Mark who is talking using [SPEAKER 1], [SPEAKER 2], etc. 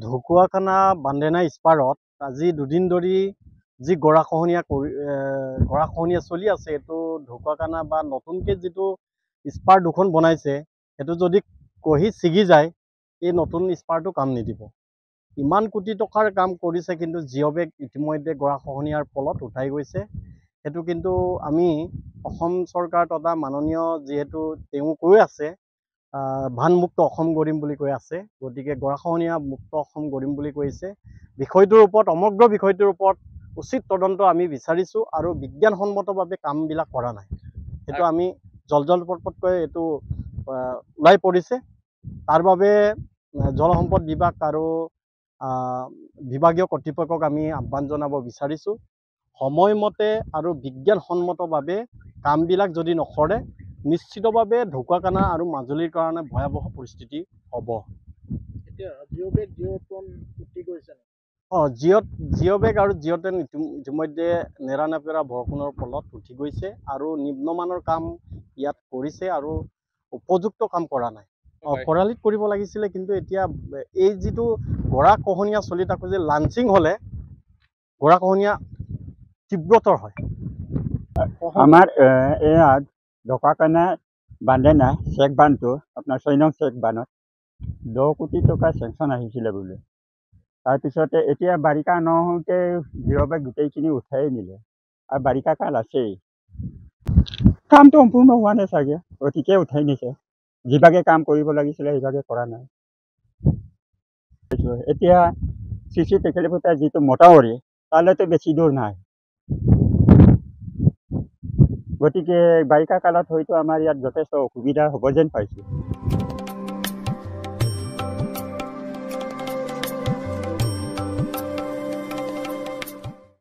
[SPEAKER 1] ঢকুৱাখানা বান্দেনা স্পাৰত আজি দুদিন ধৰি যি গৰাখহনীয়া চলি আছে, এইটো ঢকুৱাখানা বা নতুনকৈ যিটো স্পাৰ দুখন বনাইছে, সেইটো যদি কহি ছিগি যায়, এই নতুন স্পাৰটো কাম নিদিব। ইমান কোটি টকাৰ কাম কৰিছে, কিন্তু জিঅ' বেগ ইতিমধ্যে গৰাখহনীয়াৰ ফলত উঠাই গৈছে। সেইটো কিন্তু আমি অসম চৰকাৰ তথা মাননীয় যিহেতু তেওঁ কৈ আছে ভানমুক্ত অসম গঢ়িম বুলি কৈ আছে, গতিকে গৰাখহনীয়া মুক্ত অসম গঢ়িম বুলি কৈছে। বিষয়টোৰ ওপৰত সমগ্ৰ বিষয়টোৰ ওপৰত উচিত তদন্ত আমি বিচাৰিছোঁ আৰু বিজ্ঞানসন্মতভাৱে কামবিলাক কৰা নাই। সেইটো আমি জলপটকৈ এইটো ওলাই পৰিছে। তাৰ বাবে জলসম্পদ বিভাগ আৰু বিভাগীয় কৰ্তৃপক্ষক আমি আহ্বান জনাব বিচাৰিছোঁ, সময়মতে আৰু বিজ্ঞানসন্মতভাৱে কামবিলাক যদি নকৰে, নিশ্চিতভাৱে ঢকুৱাখানা আৰু মাজুলীৰ কাৰণে ভয়াৱহ পৰিস্থিতি হ'ব। জিঅ' বেগ আৰু জিঅ' ট্ৰেন ইতিমধ্যে নেৰানেপেৰা বৰষুণৰ ফলত উঠি গৈছে আৰু নিম্নমানৰ কাম ইয়াত কৰিছে আৰু উপযুক্ত কাম কৰা নাই। খৰালিত কৰিব লাগিছিলে, কিন্তু এতিয়া এই যিটো গৰাখহনীয়া চলি থাকোঁ যে লাঞ্চিং হ'লে গৰাখহনীয়া তীব্ৰতৰ হয়।
[SPEAKER 2] আমাৰ ইয়াত ঢকুৱাখানা বান্দেনা চেক বান্ধটো আপোনাৰ 6 নং চেক বান্ধত 10 কোটি টকা চেংচন আহিছিলে বোলে। তাৰপিছতে এতিয়া বাৰিষা নহওঁতে জিঅ' বেগ গোটেইখিনি উঠাই নিলে আৰু বাৰিষা কাল আছেই। কামটো সম্পূৰ্ণ হোৱা নাই চাগে, গতিকে উঠাই নিছে। যিভাগে কাম কৰিব লাগিছিলে সেইভাগে কৰা নাই। এতিয়া চিচি টেকেলিপতা যিটো মটাউৰি, তালৈতো বেছি দূৰ নাই। গতিকে বাৰিষা কালত হয়তো আমাৰ ইয়াত যথেষ্ট অসুবিধা হ'ব যেন পাইছোঁ।